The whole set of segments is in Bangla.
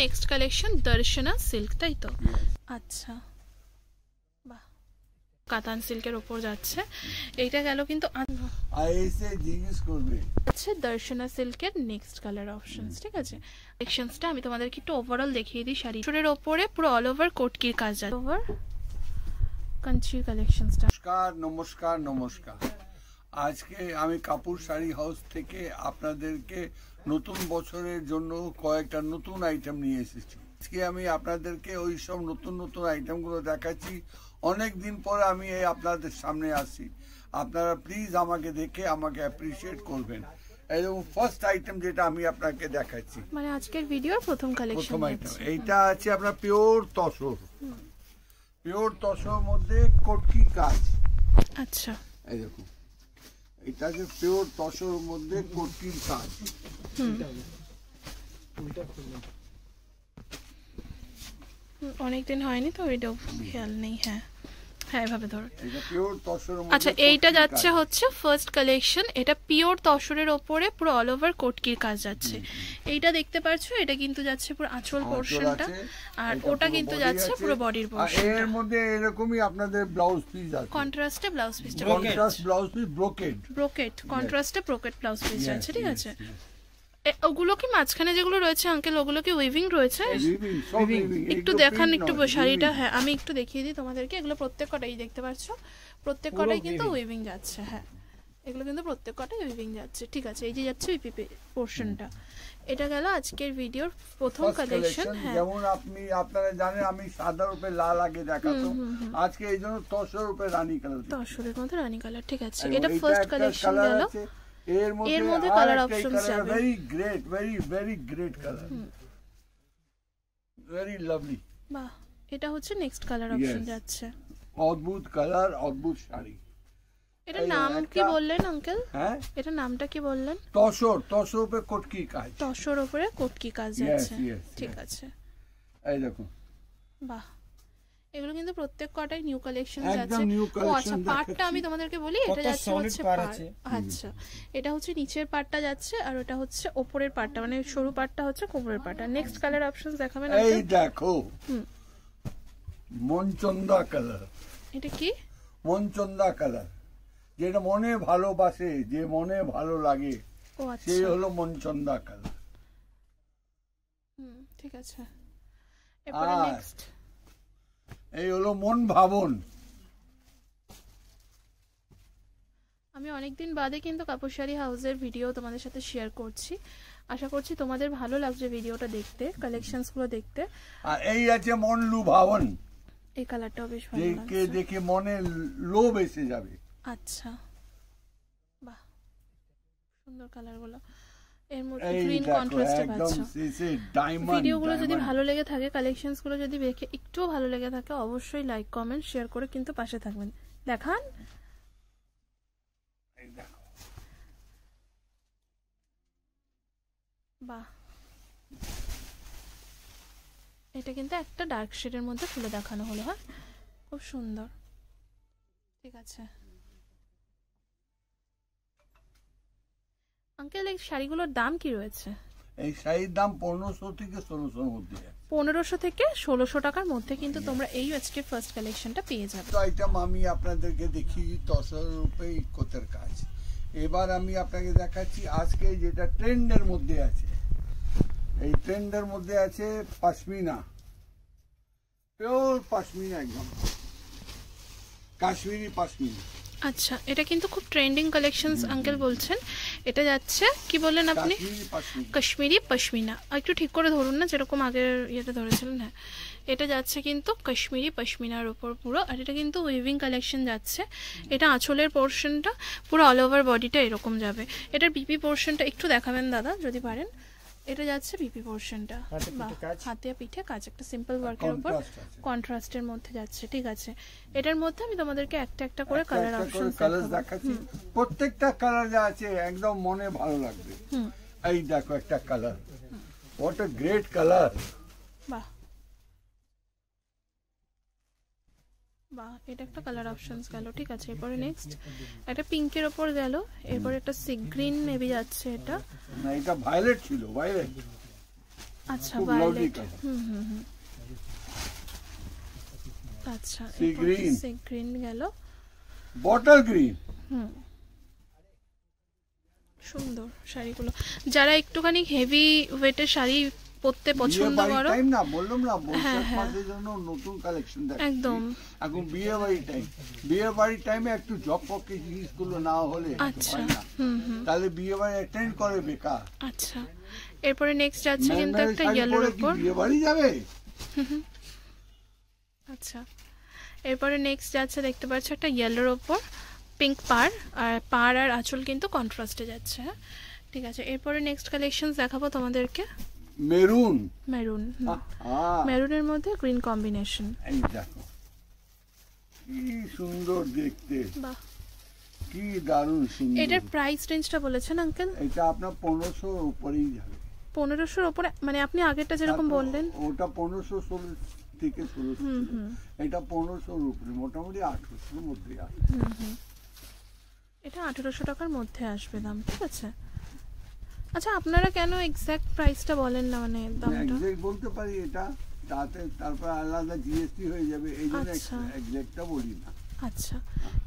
নেক্সট কালেকশন দর্শনা সিল্ক, তাই তো? আচ্ছা, বাহ, কাতান সিল্কের উপর যাচ্ছে। এইটা গেল কিন্তু আইএসএ জিজ্ঞেস করবে। আচ্ছা, দর্শনা সিল্কের নেক্সট কালার অপশনস, ঠিক আছে? কালেকশনসটা আমি তোমাদেরকে একটু ওভারঅল দেখিয়ে দিই। শাড়ির ওপরে পুরো অল ওভার কোটকির কাজ আছে, ওভার কাঞ্চি কালেকশনসটা। নমস্কার নমস্কার নমস্কার। আজকে আমি কাপুর শাড়ি হাউস থেকে আপনাদেরকে নতুন বছরের জন্য কয়েকটা নতুন আইটেম নিয়ে এসেছি। আজকে আমি আপনাদেরকে ওই সব নতুন নতুন আইটেমগুলো দেখাচ্ছি। অনেক দিন পরে আমি আপনাদের সামনে আসি। আপনারা প্লিজ আমাকে দেখে আমাকে অ্যাপ্রিসিয়েট করবেন। এরকম ফার্স্ট আইটেম যেটা আমি আপনাকে দেখাচ্ছি, মানে আজকের ভিডিওর প্রথম কালেকশন, প্রথম আইটেম এইটা আছে আপনার পিওর তসর। পিওর তসর মধ্যে কটকি কাজ। আচ্ছা, এই দেখুন, এটা যে পিওর তসর মধ্যে কটকির কাজ। অনেকদিন হয়নি তো, এটাও খেয়াল নেই। হ্যাঁ হ্যাঁ, এভাবে ধরো। এটা পিওর তসর। আচ্ছা, এইটা যাচ্ছে হচ্ছে ফার্স্ট কালেকশন। এটা পিওর তসরের ওপরে পুরো অল ওভার কোটকির কাজ যাচ্ছে। এইটা দেখতে পাচ্ছো, এটা কিন্তু যাচ্ছে পুরো আঁচল পোরশনটা, আর ওটা কিন্তু যাচ্ছে পুরো বডির পোরশন। এর মধ্যে এরকমই আপনাদের ব্লাউজ পিস আছে, কন্ট্রাস্টে blouse piece, contrast blouse piece, brocade কন্ট্রাস্টে ব্রোকেড ব্লাউজ পিস যাচ্ছে, ঠিক আছে? ওগুলো কি মাঝখানে যেগুলো রয়েছে আঙ্কেল, ওগুলো কি উইভিং রয়েছে? একটু দেখান একটু শাড়িটা। হ্যাঁ, আমি একটু দেখিয়ে দিই তোমাদেরকে। এগুলো প্রত্যেক কটাই দেখতে পাচ্ছ, প্রত্যেক কটাই কিন্তু উইভিং যাচ্ছে। হ্যাঁ, এগুলো কিন্তু প্রত্যেক কটাই উইভিং যাচ্ছে, ঠিক আছে? এই যে যাচ্ছে উইপি পোরশনটা। এটা গেল আজকের ভিডিওর প্রথম কালেকশন। হ্যাঁ, যেমন আপনারা জানেন আমি সাদার উপরে লাল আগে দেখাতো, আজকে এই জন্য তসর উপরে রানী কালার, তসরের মধ্যে রানী কালার, ঠিক আছে? এটা ফার্স্ট কালেকশন গেল। এর মধ্যে কালার অপশনস যাবে। Very great colour, very lovely. বাহ, এটা হচ্ছে নেক্সট কালার অপশন যাচ্ছে। অদ্ভুত কালার, অদ্ভুত শাড়ি। এটা নাম কি বললেন আঙ্কেল? হ্যাঁ, এটা নামটা কি বললেন? তসর উপরে কোটকি কাজ। তসর উপরে কোটকি কাজ যাচ্ছে, ঠিক আছে? এই দেখুন, বাহ, এগুলো কিন্তু প্রত্যেক কটাই নিউ কালেকশন যাচ্ছে। ও আচ্ছা, পার্টটা আমি তোমাদেরকে বলি। এটা যাচ্ছে হচ্ছে পার্ট। আচ্ছা, এটা হচ্ছে নিচের পার্টটা যাচ্ছে, আর ওটা হচ্ছে উপরের পার্টটা, মানে সরু পার্টটা হচ্ছে কোমরের পার্টটা। নেক্সট কালার অপশনস দেখাবেন? এই দেখো, মনচন্দা কালার। এটা কি? মনচন্দা কালার, যেটা মনে ভালোবাসে, যে মনে ভালো লাগে, সেই হলো মনচন্দা কালার। ঠিক আছে। এরপরে নেক্সট এই হলো মন ভাবন। আমি অনেকদিন বাদে কিন্তু কাপুর শাড়ি হাউসের ভিডিও তোমাদের সাথে শেয়ার করছি। আশা করছি তোমাদের ভালো লাগছে ভিডিওটা দেখতে, কালেকশনস গুলো দেখতে। আর এই আছে মন লুভাবন। এই কালারটাও বেশ ভালো লাগছে, দেখে মনে লোভ এসে যাবে। আচ্ছা, বাহ, সুন্দর কালার গুলো। এর মধ্যে গ্রিন কন্ট্রাস্টে পাচ্ছ। ভিডিওগুলো যদি ভালো লেগে থাকে, কালেকশনস গুলো যদি দেখে একটুও ভালো লেগে থাকে, অবশ্যই লাইক কমেন্ট শেয়ার করে কিন্তু পাশে থাকবেন। দেখান, বাহ, এটা কিন্তু একটা ডার্ক শেডের মধ্যে খুলে দেখানো হলো। হ্যাঁ, খুব সুন্দর, ঠিক আছে আঙ্কেল। এই শাড়িগুলোর দাম কি রয়েছে? এই শাড়ির দাম 1500 থেকে 1600 মধ্যে। 1500 থেকে 1600 টাকার মধ্যে কিন্তু তোমরা এই আজকে ফার্স্ট কালেকশনটা পেয়ে যাবে। তো আইটেম আমি আপনাদেরকে দেখিয়ে তসর রূপে ইকোতের কাজ। এবার আমি আপনাকে দেখাচ্ছি আজকে যেটা ট্রেন্ডের মধ্যে আছে। এই ট্রেন্ডের মধ্যে আছে পশমিনা, পিওর পশমিনা, একদম কাশ্মীরি পশমিনা। আচ্ছা, এটা কিন্তু খুব ট্রেন্ডিং কালেকশনস আঙ্কেল বলছেন। এটা যাচ্ছে কি বললেন আপনি? কাশ্মীরি পশমিনা। একটু ঠিক করে ধরুন না, যেরকম আগের ইয়েটা ধরেছিলেন। হ্যাঁ, এটা যাচ্ছে কিন্তু কাশ্মীরি পশমিনার উপর পুরো, আর এটা কিন্তু উইভিং কালেকশন যাচ্ছে। এটা আঁচলের পোর্শনটা, পুরো অল ওভার বডিটা এরকম যাবে। এটার বিপি পোর্শনটা একটু দেখাবেন দাদা যদি পারেন। এটা যাচ্ছে বিপি পোর্শনটা, হাতে পিঠে কাজ, একটা সিম্পল ওয়ার্কের উপর কন্ট্রাস্টের মধ্যে যাচ্ছে, ঠিক আছে? এটার মধ্যে আমি তোমাদেরকে একটা একটা করে কালার অপশনস দেখাচ্ছি। প্রত্যেকটা কালার যা আছে একদম মনে ভালো লাগবে। এই দেখো একটা colour, what a great colour. বাহ বাহ, এটা একটা কালার অপশনস গেল, ঠিক আছে? এরপরে নেক্সট একটা পিঙ্কের উপর গেল, এরপরে একটা সি গ্রিন নেভি যাচ্ছে। এটা না, এটা ভায়োলেট ছিল, ভায়োলেট। আচ্ছা খুব lovely ভায়োলেট, color। আচ্ছা সি গ্রিন, সি গ্রিন গেল, বটল গ্রিন। সুন্দর শাড়িগুলো। যারা একটুখানি হেভি ওয়েটের শাড়ি পরতে পছন্দ করো, টাইম না বললাম না, বৈশাখ মাসের জন্য নতুন কালেকশন দেখাচ্ছি একদম। এখন বিয়ে বাড়ির টাইম, বিয়ে বাড়ির টাইমে একটু জকপকে জিনিসগুলো না হলে আচ্ছা হয় না, তাহলে বিয়ে বাড়ি অ্যাটেন্ড করে বেকার। আচ্ছা এরপরে নেক্সট যাচ্ছে কিন্তু একটা ইয়েলোর উপর, বিয়ে বাড়ি যাবে। আচ্ছা এরপরে নেক্সট যাচ্ছে দেখতে পাচ্ছ একটা ইয়েলোর ওপর পিঙ্ক পার, আর পার আর আঁচল কিন্তু কন্ট্রাস্টে যাচ্ছে। হ্যাঁ ঠিক আছে, এরপরে নেক্সট কালেকশনস দেখাবো তোমাদেরকে। মেরুন, মেরুন, মেরুনের মধ্যে গ্রিন কম্বিনেশন। এই দেখো কি সুন্দর দেখতে, বাহ কি দারুণ সুন্দর। এটার প্রাইস রেঞ্জটা বলেছেন আঙ্কেল? এটা আপনার 1500 উপরেই যাবে। 1500 উপরে, মানে আপনি আগেরটা যেরকম বললেন ওটা 1516 থেকে শুরু, এটা 1500 উপরে, মোটামুটি 1800 এর মধ্যে আসবে। এটা 1800 টাকার মধ্যে আসবে দাম, ঠিক আছে। আচ্ছা আপনারা কেন এক্সাক্ট প্রাইসটা বলেন না, মানে দামটা? এক্সাক্ট বলতে পারি এটা, তাতে তারপর আলাদা জিএসটি হয়ে যাবে, এই জন্য এক্সাক্টটা বলি না। আচ্ছা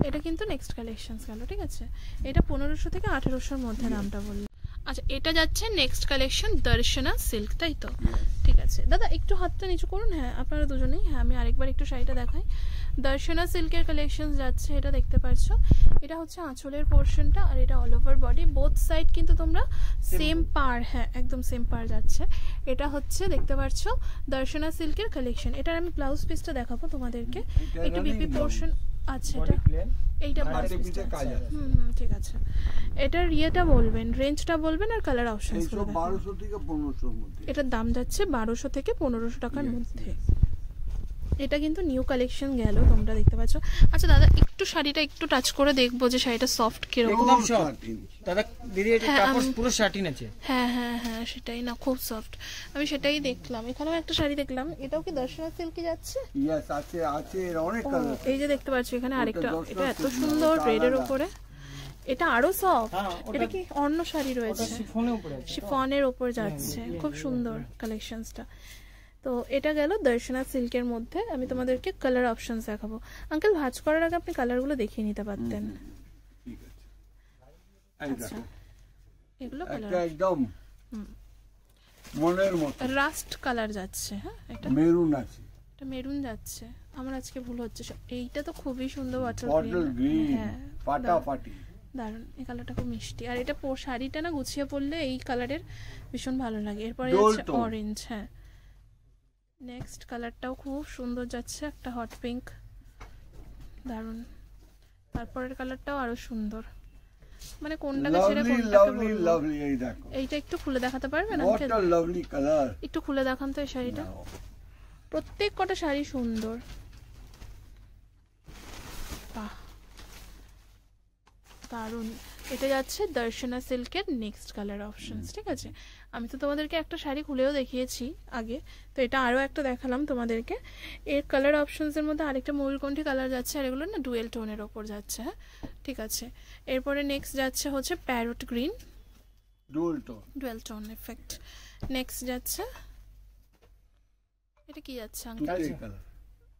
এটা কিন্তু নেক্সট কালেকশনস গেল, ঠিক আছে। এটা 1500 থেকে 1800 এর মধ্যে দামটা বললাম। আচ্ছা এটা যাচ্ছে নেক্সট কালেকশন দর্শনা সিল্ক, তাই তো? ঠিক আছে দাদা একটু হাতটা নিচু করুন। হ্যাঁ আপনারা দুজনেই, হ্যাঁ আমি আরেকবার একটু শাড়িটা দেখাই। দর্শনা সিল্কের কালেকশন যাচ্ছে, এটা দেখতে পাচ্ছ, এটা হচ্ছে আঁচলের পোর্শনটা, আর এটা all over body, both side কিন্তু তোমরা সেম পার, হ্যাঁ একদম সেম পার যাচ্ছে। এটা হচ্ছে দেখতে পাচ্ছ দর্শনা সিল্কের কালেকশন। এটার আমি ব্লাউজ পিসটা দেখাবো তোমাদেরকে, একটু বিপি পোর্শন। আচ্ছা এটা এইটা ব্লাউজ পিসটা, ঠিক আছে। এটার ইয়েটা বলবেন, রেঞ্জটা বলবেন আর কালার অপশনসগুলো। 1200 থেকে 1500 এর মধ্যে। এটার দাম যাচ্ছে 1200 থেকে 1500 টাকার মধ্যে। এটা কিন্তু নিউ কালেকশন গেল, তোমরা দেখতে পাচ্ছ। আচ্ছা দাদা একটু শাড়িটা একটু টাচ করে দেখবো যে শাড়িটা সফট কিরকম। দাদা দিদি এটা কাপড় পুরো শাটিন আছে। হ্যাঁ হ্যাঁ হ্যাঁ সেটাই না, খুব সফট, আমি সেটাই দেখলাম। এখানেও একটা শাড়ি দেখলাম, এটাও কি দর্শনা সিল্কে যাচ্ছে? ইয়েস আছে আছে, এর অনেক কালার। এই যে দেখতে পাচ্ছ এখানে আরেকটা, এটা এত সুন্দর রেডের উপরে, এটা আরো সফট। এটা কি অন্য শাড়ি রয়েছে, শিফনের উপর যাচ্ছে, খুব সুন্দর কালেকশনসটা। তো এটা গেল দর্শনা সিল্কের মধ্যে। আমি তোমাদেরকে কালার অপশনস দেখাবো। আঙ্কেল ভাঁজ করার আগে আপনি কালারগুলো দেখিয়ে নিতে পারতেন। ঠিক আছে, আচ্ছা এগুলো কালার একদম মনের মতো রাস্ট কালার যাচ্ছে। হ্যাঁ এটা মেরুন আছে, এটা মেরুন যাচ্ছে। আমার আজকে ভুল হচ্ছে, এইটা তো খুবই সুন্দর বটল গ্রিন, হ্যাঁ ফাটাফাটি দারুন। এই কালারটা খুব মিষ্টি, আর এটা শাড়িটা না গুছিয়ে পরলে এই কালারের ভীষণ ভালো লাগে। এরপরে যাচ্ছে অরেঞ্জ, হ্যাঁ নেক্সট কালারটাও খুব সুন্দর যাচ্ছে, একটা হট পিঙ্ক, দারুন। তারপরের কালারটাও আরো সুন্দর, মানে কোনটাকে ছেড়ে কোনটাকে বলবো। লাভলি, এই দেখো এইটা একটু খুলে দেখাতে পারবেন uncle? What a lovely colour, একটু খুলে দেখান তো এই শাড়িটা। প্রত্যেক কটা শাড়ি সুন্দর, বাহ দারুন। এটা যাচ্ছে দর্শনা সিল্কের নেক্সট কালার অপশনস, ঠিক আছে। আমি তো তোমাদেরকে একটা শাড়ি খুলেও দেখিয়েছি আগে, তো এটা আরও একটা দেখালাম তোমাদেরকে। এর কালার অপশনসের মধ্যে আরেকটা ময়ূরকণ্ঠী কালার যাচ্ছে, আর এগুলো না ডুয়েল টোনের ওপর যাচ্ছে। হ্যাঁ ঠিক আছে, এরপরে নেক্সট যাচ্ছে হচ্ছে parrot green, dual tone effect. Next যাচ্ছে এটা কি যাচ্ছে আঙ্কেল?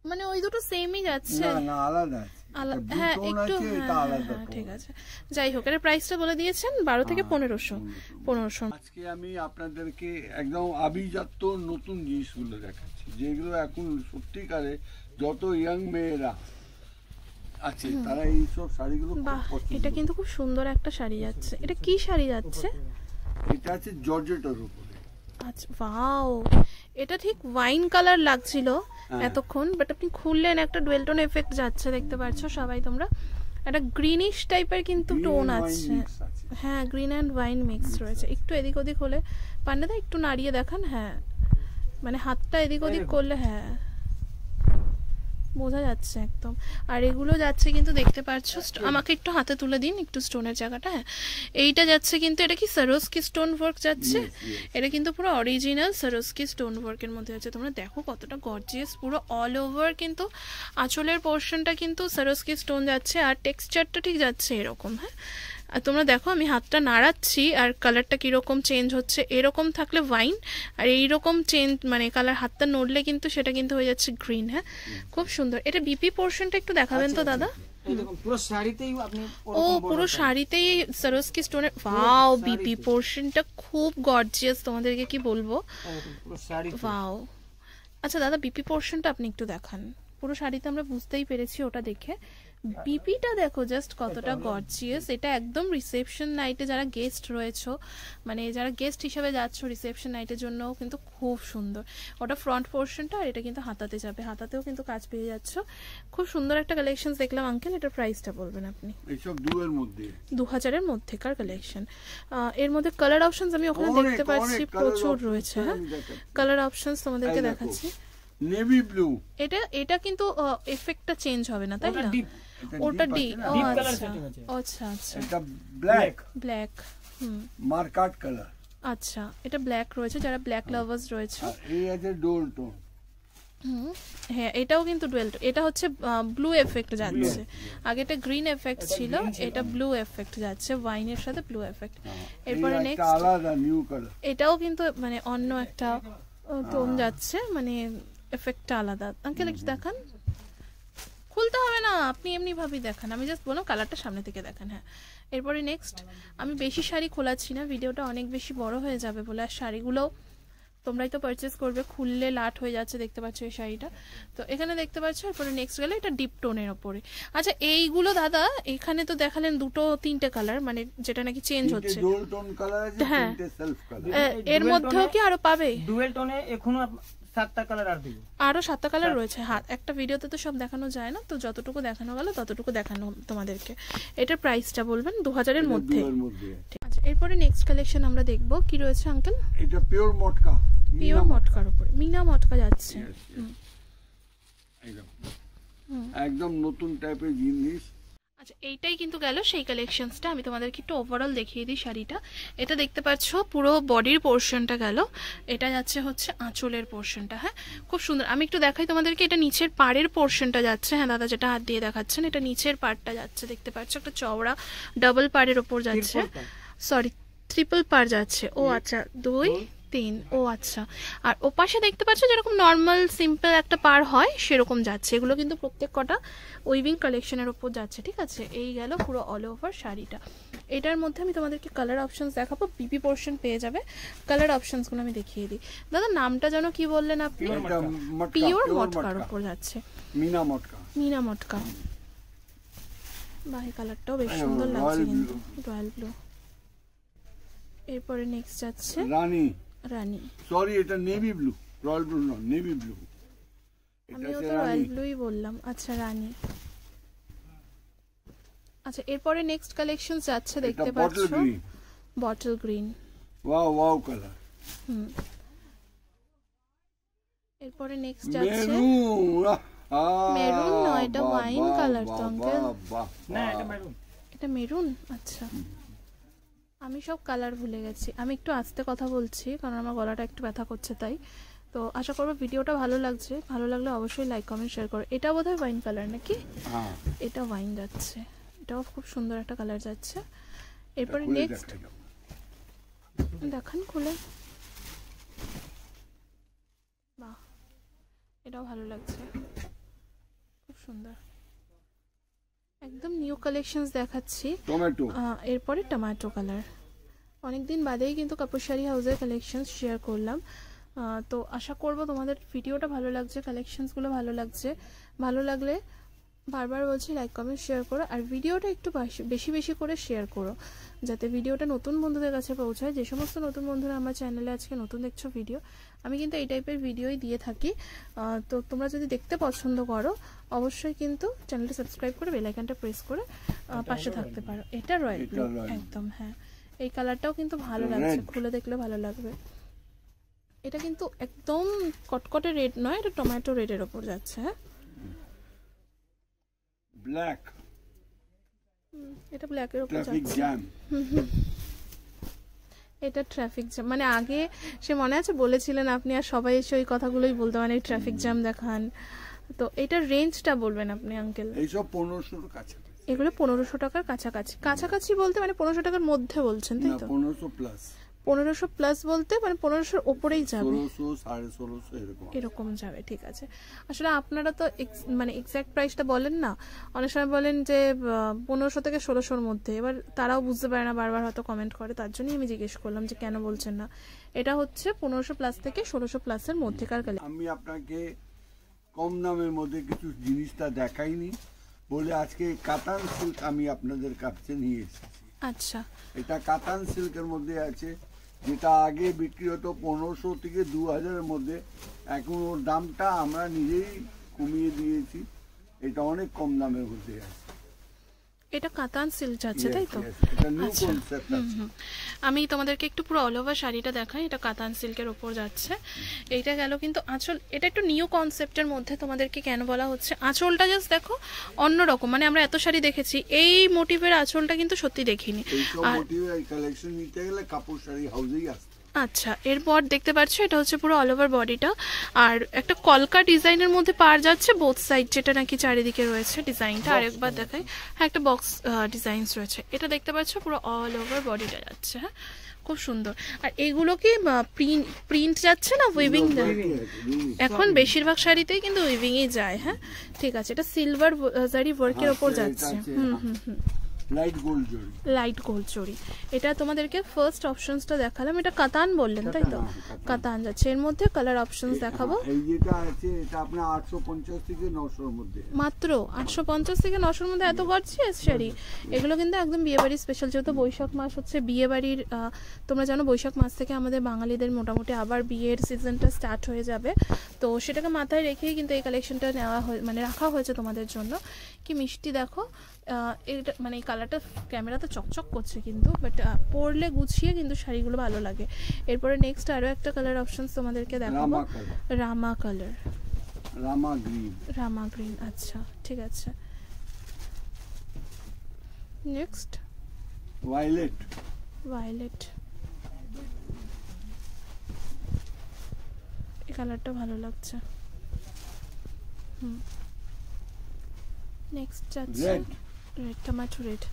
মানে ওই দুটো সেমই যাচ্ছে, না আলাদা, হ্যাঁ একটু, হ্যাঁ ঠিক আছে। যাই হোক এর প্রাইসটা বলে দিয়েছেন 12 থেকে 1500। আজকে আমি আপনাদেরকে একদম আভিজাত্য নতুন জিনিসগুলো দেখাচ্ছি, যেগুলো এখন সত্যিকারে যত ইয়াং মেয়েরা আছে তারা এইসব শাড়িগুলো খুব পছন্দ। এটা কিন্তু খুব সুন্দর একটা শাড়ি যাচ্ছে। এটা কি শাড়ি যাচ্ছে? এটা আছে জর্জেটের উপরে। আচ্ছা ওয়াও, এটা ঠিক ওয়াইন কালার লাগছিল এতক্ষণ, বাট আপনি খুললেন একটা ডুয়েল টোন এফেক্ট যাচ্ছে, দেখতে পাচ্ছ সবাই তোমরা। একটা গ্রিনিশ টাইপের কিন্তু টোন আছে, হ্যাঁ গ্রিন অ্যান্ড ওয়াইন মিক্স রয়েছে। একটু এদিক ওদিক হলে পান্ডাদা একটু নাড়িয়ে দেখান, হ্যাঁ মানে হাতটা এদিক ওদিক করলে হ্যাঁ বোঝা যাচ্ছে একদম। আর এগুলো যাচ্ছে কিন্তু দেখতে পাচ্ছ, আমাকে একটু হাতে তুলে দিন একটু স্টোনের জায়গাটা। হ্যাঁ এইটা যাচ্ছে কিন্তু, এটা কি সরোস্কি স্টোন ওয়ার্ক যাচ্ছে, এটা কিন্তু পুরো অরিজিনাল সরোস্কি স্টোন ওয়ার্কের মধ্যে আছে। তোমরা দেখো কতটা গর্জিয়াস, পুরো অল ওভার কিন্তু আঁচলের পোর্শনটা কিন্তু সরোস্কি স্টোন যাচ্ছে, আর টেক্সচারটা ঠিক যাচ্ছে এরকম। হ্যাঁ আর তোমরা দেখো আমি হাতটা নাড়াচ্ছি আর কালারটা কিরকম চেঞ্জ হচ্ছে, এরকম থাকলে ওয়াইন আর এইরকম চেঞ্জ মানে কালার হাতটা নড়লে কিন্তু সেটা কিন্তু হয়ে যাচ্ছে গ্রিন। হ্যাঁ খুব সুন্দর। এটা বিপি পোর্শনটা একটু দেখাবেন তো দাদা? পুরো শাড়িতেই আপনি ও পুরো শাড়িতেই সরস্কি স্টোনের। ওয়াও বিপি পোর্শনটা খুব গর্জিয়াস, তোমাদেরকে কি বলবো। ওয়াও আচ্ছা দাদা বিপি পোর্শনটা আপনি একটু দেখান। পুরো শাড়িতে আমরা বুঝতেই পেরেছি ওটা দেখে। বিপিটা দেখো জাস্ট কতটা গর্জিয়াস। এটা একদম রিসেপশন নাইটে যারা গেস্ট রয়েছো, মানে যারা গেস্ট হিসেবে যাচ্ছ রিসেপশন নাইটের জন্যও কিন্তু খুব সুন্দর। ওটা ফ্রন্ট পোর্শনটা আর এটা কিন্তু হাতাতে যাবে, হাতাতেও কিন্তু কাজ পেয়ে যাচ্ছ। খুব সুন্দর একটা কালেকশন দেখলাম আঙ্কেল। এটার প্রাইসটা বলবেন আপনি? এইসব 2000 মধ্যে, 2000-এর মধ্যেকার কালেকশন। এর মধ্যে কালার অপশনস আমি ওখানে দেখতে পাচ্ছি প্রচুর রয়েছে। হ্যাঁ কালার অপশনস তোমাদেরকে দেখাচ্ছি। নেভি ব্লু, এটা কিন্তু এফেক্টটা চেঞ্জ হবে না তাই না? ওটা ডি। আচ্ছা আচ্ছা এটা ব্ল্যাক, ব্ল্যাক মার্কাট কালার। আচ্ছা এটা ব্ল্যাক রয়েছে, যারা ব্ল্যাক লাভার্স রয়েছে। এই আছে ডোল টোন। হ্যাঁ এটাও কিন্তু ডুয়েল। এটা হচ্ছে ব্লু এফেক্ট যাচ্ছে, আগে এটা গ্রিন এফেক্ট ছিল, এটা ব্লু এফেক্ট যাচ্ছে, ওয়াইনের সাথে ব্লু এফেক্ট। এরপরে নেক্সট আলাদা নিউ কালার, এটাও কিন্তু মানে অন্য একটা টোন যাচ্ছে, মানে এফেক্টটা আলাদা। আঙ্কেল একটু দেখান। খুলতে হবে না, আপনি এমনি ভাবেই দেখান, আমি জাস্ট বললাম কালারটা সামনে থেকে দেখান। হ্যাঁ এরপরে নেক্সট আমি বেশি শাড়ি খোলাচ্ছি না, ভিডিওটা অনেক বেশি বড় হয়ে যাবে বলে। আর শাড়িগুলো তোমরাই তো পারচেস করবে, খুললে লাট হয়ে যাচ্ছে, দেখতে পাচ্ছ এই শাড়িটা। তো এখানে দেখতে পাচ্ছ। এরপরে নেক্সট গেলে এটা ডিপ টোনের ওপরে। আচ্ছা এইগুলো দাদা এখানে তো দেখালেন 2-3টে কালার, মানে যেটা নাকি চেঞ্জ হচ্ছে। ডোল টোন কালার আছে, হ্যাঁ তিনটে সেলফ কালার। এর মধ্যেও কি আরো পাবে? ডুয়েল টোনে এখনো 7টা কালার আর দিব, আরো 7টা কালার রয়েছে। হ্যাঁ একটা ভিডিওতে তো সব দেখানো যায় না, তো যতটুকু দেখানো গেল ততটুকু দেখানো তোমাদেরকে। এটার প্রাইসটা বলবেন? 2000-এর মধ্যে। আচ্ছা এরপরে নেক্সট কালেকশন আমরা দেখব কি রয়েছে আঙ্কেল। এটা পিওর মটকা, পিওর মটকার উপরে মিনা মটকা যাচ্ছে। একদম নতুন টাইপের জিনিস। আচ্ছা এইটাই কিন্তু গেল সেই কালেকশনসটা। আমি তোমাদেরকে একটু ওভারঅল দেখিয়ে দিই শাড়িটা। এটা দেখতে পাচ্ছ পুরো বডির পোর্শনটা গেল, এটা যাচ্ছে হচ্ছে আঁচলের পোর্শনটা। হ্যাঁ খুব সুন্দর। আমি একটু দেখাই তোমাদেরকে, এটা নিচের পাড়ের পোর্শনটা যাচ্ছে। হ্যাঁ দাদা যেটা হাত দিয়ে দেখাচ্ছেন, এটা নিচের পাড়টা যাচ্ছে, দেখতে পাচ্ছ একটা চওড়া ডাবল পাড়ের ওপর যাচ্ছে, সরি ট্রিপল পাড় যাচ্ছে। ও আচ্ছা 2-3, ও আচ্ছা। আর ওপাশে দেখতে পাচ্ছ যেরকম নর্মাল সিম্পল একটা পার হয় সেরকম যাচ্ছে। এগুলো কিন্তু প্রত্যেক কটা উইভিং কালেকশনের ওপর যাচ্ছে। ঠিক আছে এই গেল পুরো অল ওভার শাড়িটা। এটার মধ্যে আমি তোমাদেরকে কালার অপশনস দেখাবো, বিপি পোর্শন পেয়ে যাবে। কালার অপশনসগুলো আমি দেখিয়ে দিই। দাদা নামটা যেন কি বললেন আপনি? পিওর মটকার ওপর যাচ্ছে, মিনা মটকা। মিনা মটকা। বাহ এই কালারটাও বেশ সুন্দর লাগছে কিন্তু, রয়্যাল ব্লু। এরপরে নেক্সট যাচ্ছে রানী। রানী সরি এটা নেভি ব্লু, রয়্যাল ব্লু না, নেভি ব্লু। আমিও তো রয়্যাল ব্লুই বললাম। আচ্ছা রানী। আচ্ছা এরপরে নেক্সট কালেকশন যাচ্ছে, দেখতে পাচ্ছ bottle green. Wow wow colour. এরপরে নেক্সট যাচ্ছে মেরুন। নয় এটা ওয়াইন কালার তো আঙ্কেল? না এটা মেরুন। এটা মেরুন। আচ্ছা আমি সব কালার ভুলে গেছি। আমি একটু আস্তে কথা বলছি কারণ আমার গলাটা একটু ব্যথা করছে তাই। তো আশা করবো ভিডিওটা ভালো লাগছে, ভালো লাগলে অবশ্যই লাইক কমেন্ট শেয়ার করো। এটা বোধহয় ওয়াইন কালার নাকি? এটা ওয়াইন যাচ্ছে, এটাও খুব সুন্দর একটা কালার যাচ্ছে। এরপরে নেক্সট দেখান খুলে। বাহ এটাও ভালো লাগছে, খুব সুন্দর। একদম নিউ কালেকশনস দেখাচ্ছি। টমেটো। এরপরে টমেটো কালার। অনেকদিন বাদেই কিন্তু কাপুর শাড়ি হাউসের কালেকশনস শেয়ার করলাম। তো আশা করব তোমাদের ভিডিওটা ভালো লাগছে, কালেকশনসগুলো ভালো লাগছে। ভালো লাগলে বারবার বলছি লাইক কমেন্ট শেয়ার করো, আর ভিডিওটা একটু বেশি বেশি করে শেয়ার করো যাতে ভিডিওটা নতুন বন্ধুদের কাছে পৌঁছায়। যে সমস্ত নতুন বন্ধুরা আমার চ্যানেলে আজকে নতুন দেখছো ভিডিও, আমি কিন্তু এই টাইপের ভিডিওই দিয়ে থাকি। তো তোমরা যদি দেখতে পছন্দ করো অবশ্যই কিন্তু চ্যানেলটা সাবস্ক্রাইব করে বেল আইকনটা প্রেস করে পাশে থাকতে পারো। এটা রয়্যাল ব্লু একদম। হ্যাঁ এই কালারটাও কিন্তু ভালো লাগছে, খুলে দেখলে ভালো লাগবে। এটা কিন্তু একদম কটকটে রেড নয়, এটা টমেটো রেডের ওপর যাচ্ছে। হ্যাঁ ব্ল্যাক। এটা ব্ল্যাকের উপর ট্রাফিক যাচ্ছে। জ্যাম। এটা ট্রাফিক জ্যাম, মানে আগে সে মনে আছে বলেছিলেন আপনি, আর সবাই এসে ওই কথাগুলোই বলতে, মানে ট্রাফিক জ্যাম দেখান। তো এটার রেঞ্জটা বলবেন আপনি আঙ্কেল? এইসব 1500-এর কাছাকাছি। এগুলো 1500 টাকার কাছাকাছি। কাছাকাছি বলতে মানে 1500 টাকার মধ্যে বলছেন তাই তো? 1500 প্লাস। 1500 প্লাস বলতে মানে 1500 ওপরেই যাবে, 1600 1650 এরকম যাবে। ঠিক আছে, আসলে আপনারা তো মানে এক্সাক্ট প্রাইসটা বলেন না, অনেক সময় বলেন যে 1500 থেকে 1600-র মধ্যে, এবার তারাও বুঝতে পারে না, বারবার হয়তো কমেন্ট করে, তার জন্যই আমি জিজ্ঞেস করলাম যে কেন বলছেন না। এটা হচ্ছে 1500 প্লাস থেকে 1600 প্লাসের মধ্যেকার কালেকশন। আমি আপনাকে কম দামের মধ্যে কিছু জিনিসটা দেখাইনি বলে আজকে কাতান সিল্ক আমি আপনাদের কাছে নিয়ে এসেছি। আচ্ছা, এটা কাতান সিল্কের মধ্যে আছে, যেটা আগে বিক্রি হতো 1500 থেকে 2000-এর মধ্যে, এখন ওর দামটা আমরা নিজেই কমিয়ে দিয়েছি, এটা অনেক কম দামের মধ্যে আছে। এটা কাতান সিল্ক যাচ্ছে তাই তো? এটা নিউ কনসেপ্ট আছে। আমি তোমাদেরকে একটু পুরো অল ওভার শাড়িটা দেখাই। এটা কাতান সিল্কের উপর যাচ্ছে। এইটা গেল কিন্তু আঁচল, এটা একটু নিউ কনসেপ্টের মধ্যে তোমাদেরকে কেন বলা হচ্ছে, আঁচলটা জাস্ট দেখো অন্যরকম, মানে আমরা এত শাড়ি দেখেছি, এই মোটিভের আঁচলটা কিন্তু সত্যি দেখিনি। আর মোটিভের কালেকশন নিতে গেলে কাপড় শাড়ি হাউসেই আসতে। আচ্ছা, এরপর দেখতে পাচ্ছ এটা হচ্ছে পুরো অল ওভার বডিটা, আর একটা কলকা ডিজাইনের মধ্যে পাওয়া যাচ্ছে বোথ সাইড, যেটা নাকি চারিদিকে রয়েছে ডিজাইনটা। আরেকবার দেখাই, হ্যাঁ একটা বক্স ডিজাইনস রয়েছে। এটা দেখতে পাচ্ছ পুরো অল ওভার বডিটা যাচ্ছে, হ্যাঁ খুব সুন্দর। আর এগুলো কি প্রিন্ট যাচ্ছে না উইভিং? এখন বেশিরভাগ শাড়িতেই কিন্তু উইভিংই যায়। হ্যাঁ ঠিক আছে, এটা সিলভার জারি ওয়ার্কের ওপর যাচ্ছে। লাইট গোল্ড জরি, লাইট গোল্ড জরি। এটা তোমাদেরকে ফার্স্ট অপশনসটা দেখালাম, এটা কাতান বললেন তাই তো? কাতান যাচ্ছে, এর মধ্যে কালার অপশনস দেখাবো। এই যেটা আছে এটা আপনার 850 থেকে 900-এর মধ্যে, মাত্র 850 থেকে 900-এর মধ্যে এত গর্জিয়াস শাড়ি। এগুলো কিন্তু একদম বিয়েবাড়ির স্পেশাল, যেহেতু বৈশাখ মাস হচ্ছে বিয়েবাড়ির, তোমরা জানো বৈশাখ মাস থেকে আমাদের বাঙালিদের মোটামুটি আবার বিয়ের সিজনটা স্টার্ট হয়ে যাবে, তো সেটাকে মাথায় রেখেই কিন্তু এই কালেকশনটা নেওয়া মানে রাখা হয়েছে তোমাদের জন্য। কি মিষ্টি দেখো, এটা মানে এই কালারটা ক্যামেরাতে চকচক করছে কিন্তু, বাট পরলে গুছিয়ে কিন্তু শাড়িগুলো ভালো লাগে। এরপরে নেক্সট আরো একটা কালার অপশনস তোমাদেরকে দেখাবো, রামা কালার, রামা গ্রিন। আচ্ছা ঠিক আছে, নেক্সট ভায়োলেট, ভায়োলেট, এই কালারটা ভালো লাগছে। নেক্সট যাচ্ছে রেড, টমেটো রেড।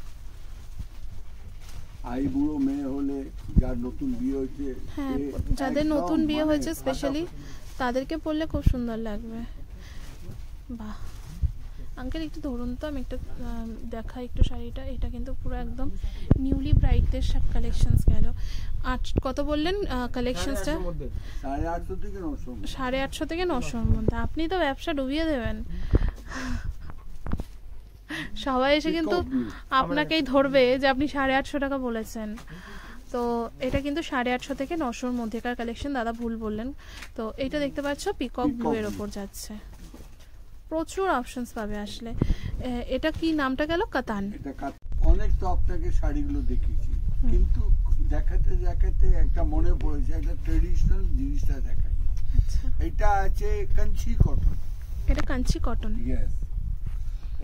আই বুড়ো মেয়ে হলে, যার নতুন বিয়ে হয়েছে, হ্যাঁ যাদের নতুন বিয়ে হয়েছে স্পেশালি তাদেরকে পরলে খুব সুন্দর লাগবে। বাহ আঙ্কেল একটু ধরুন তো, আমি একটা দেখাই একটু শাড়িটা। এটা কিন্তু পুরো একদম নিউলি ব্রাইটদের কালেকশনস গেল। কত বললেন কালেকশনসটা? 850 থেকে 900, 850 থেকে 900-এর মধ্যে। আপনি তো ব্যবসা ডুবিয়ে দেবেন, সবাই এসে কিন্তু আপনাকেই ধরবে যে আপনি 850 টাকা বলেছেন। তো এটা কিন্তু 850 থেকে 900-এর মধ্যেকার কালেকশন, দাদা ভুল বললেন। তো এইটা দেখতে পাচ্ছ পিকক ব্লু এর উপর যাচ্ছে, প্রচুর অপশনস পাবে আসলে। এটা কি নামটা গেল? কাতান। অনেক তো আপনাকে শাড়িগুলো দেখিয়েছি, কিন্তু দেখাতে দেখাতে একটা মনে পড়েছে, একটা ট্রেডিশনাল জিনিসটা দেখাই। এটা আছে কাঞ্চি কটন। এটা কাঞ্চি কটন, ইয়েস।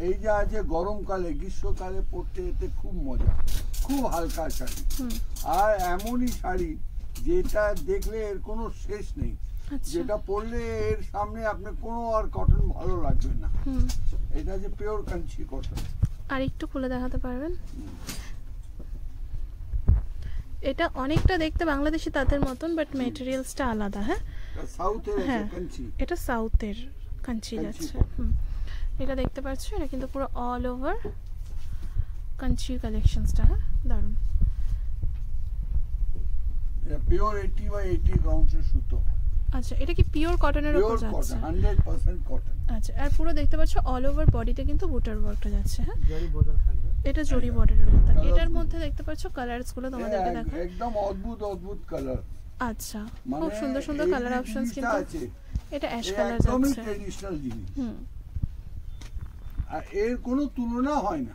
এই যে আছে গরমকালে গ্রীষ্মকালে পরতে এতে খুব মজা, খুব হালকা শাড়ি, আর এমনই শাড়ি যেটা দেখলে এর কোনো শেষ নেই, যেটা পরলে এর সামনে আপনার কোনো আর কটন ভালো লাগবে না। এটা যে পিওর কাঞ্চি কটন। আর একটু খুলে দেখাতে পারবেন? এটা অনেকটা দেখতে বাংলাদেশি তাঁতের মতন, বাট ম্যাটেরিয়ালসটা আলাদা। হ্যাঁ সাউথের কাঞ্চি, এটা সাউথের কাঞ্চি যাচ্ছে। এটা দেখতে পাচ্ছ, এটা কিন্তু পুরো অল ওভার কাঞ্চি কালেকশনসটা। হ্যাঁ দারুণ। এটা পিওর 80 বাই 80 গ্রাউন্ডের সুতো। আচ্ছা এটা কি পিওর কটনের উপর যাচ্ছে? 100% কটন। আচ্ছা আর পুরো দেখতে পাচ্ছ অল ওভার বডিতে কিন্তু বুটার ওয়ার্কটা যাচ্ছে। হ্যাঁ জরি বর্ডার থাকবে, এটা জরি বর্ডারের মধ্যে। এটার মধ্যে দেখতে পাচ্ছ কালারস গুলো তোমাদেরকে দেখাই, একদম অদ্ভুত অদ্ভুত কালার। আচ্ছা খুব সুন্দর সুন্দর কালার অপশনস কিন্তু আছে। এটা অ্যাশ কালার যাচ্ছে, একদমই ট্র্যাডিশনাল জিনিস, আর এর কোনো তুলনা হয় না।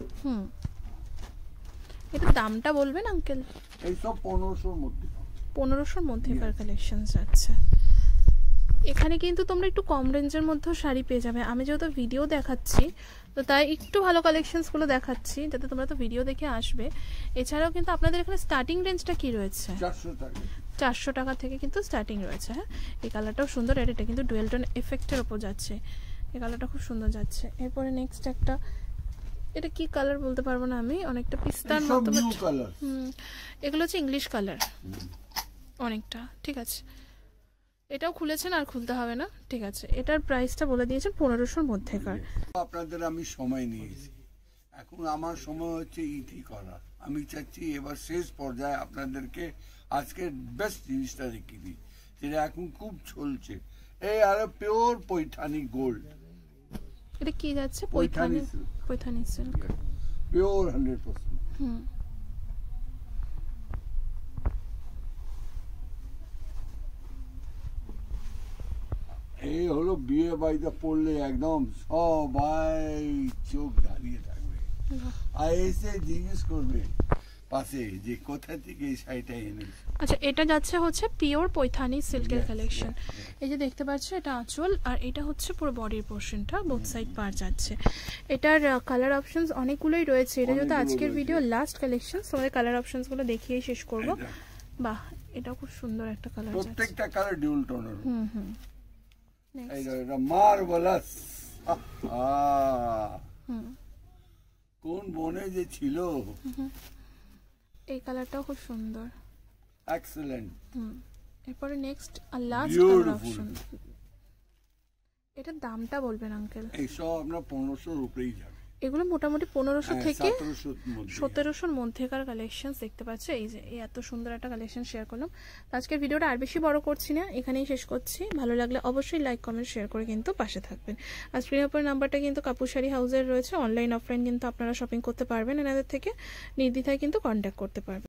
এটা দামটা বলবেন আঙ্কেল? এই সব 1500-এর মধ্যে, 1500-এর মধ্যেকার কালেকশনস আছে। এখানে কিন্তু তোমরা একটু কম রেঞ্জের মধ্যেও শাড়ি পেয়ে যাবে। আমি যেহেতু ভিডিও দেখাচ্ছি তো তাই একটু ভালো কালেকশনসগুলো দেখাচ্ছি, যাতে তোমরা তো ভিডিও দেখে আসবে। এছাড়াও কিন্তু আপনাদের এখানে স্টার্টিং রেঞ্জটা কি রয়েছে? 400 টাকা, 400 টাকা থেকে কিন্তু স্টার্টিং রয়েছে। হ্যাঁ এই কালারটাও সুন্দর, এটা কিন্তু ডুয়েল টোন এফেক্টের ওপর যাচ্ছে, এই কালারটা খুব সুন্দর যাচ্ছে। এরপরে নেক্সট একটা এটা কি কালার বলতে পারবো না আমি, অনেকটা পিস্তার সব মতো। New colour. এগুলো হচ্ছে ইংলিশ কালার অনেকটা। ঠিক আছে, এটাও খুলেছেন আর খুলতে হবে না। ঠিক আছে, এটার প্রাইসটা বলে দিয়েছেন 1500-র মধ্যেকার। আপনাদের আমি সময় নিয়েছি, এখন আমার সময় হচ্ছে ইটি করা। আমি চাচ্ছি এবার শেষ পর্যায়ে আপনাদেরকে আজকের বেস্ট জিনিসটা দেখিয়ে দিই, যেটা এখন খুব চলছে। এই আর পিওর পৈঠানি গোল্ড। এটা কি যাচ্ছে? Paithani, Paithani silk, pure 100%। এই হলো বিয়ে বাড়িতে পড়লে একদম সবাই চোখ দাঁড়িয়ে থাকবে, আর এসে জিজ্ঞেস করবে পাশে যে কোথা থেকে এই শাড়িটা এনেছে। আচ্ছা, এটা যাচ্ছে হচ্ছে পিওর পৈঠানি সিল্কের কালেকশন। এই যে দেখতে পাচ্ছ, এটা আঁচল আর এটা হচ্ছে পুরো বডির পোর্শনটা, বোথ সাইড পার যাচ্ছে। এটার কালার অপশনস অনেকগুলোই রয়েছে। এটা যেহেতু আজকের ভিডিও লাস্ট কালেকশন, সবাই কালার অপশনস গুলো দেখিয়েই শেষ করব। বাহ, এটা খুব সুন্দর একটা কালার, প্রত্যেকটা কালার ডিউল টোনের। নেক্সট, এটা মার্ভেলাস। কোন বনে যে ছিল। এই কালারটাও খুব সুন্দর, এক্সেলেন্ট। এরপরে নেক্সট আর লাস্ট কালার অপশন। এটার দামটা বলবেন আঙ্কেল? এই সব আপনার 1500-র উপরেই যাবে। এগুলো মোটামুটি 1500 থেকে 1700-র মধ্যেকার কালেকশন দেখতে পাচ্ছ। এই যে এই এত সুন্দর একটা কালেকশন শেয়ার করলাম। আজকের ভিডিওটা আর বেশি বড় করছি না, এখানেই শেষ করছি। ভালো লাগলে অবশ্যই লাইক কমেন্ট শেয়ার করে কিন্তু পাশে থাকবেন। আর স্ক্রিনের উপর নাম্বারটা কিন্তু কাপুর শাড়ি হাউসের রয়েছে, অনলাইন অফলাইন কিন্তু আপনারা শপিং করতে পারবেন এনাদের থেকে, নির্দ্বিধায় কিন্তু কন্ট্যাক্ট করতে পারবেন।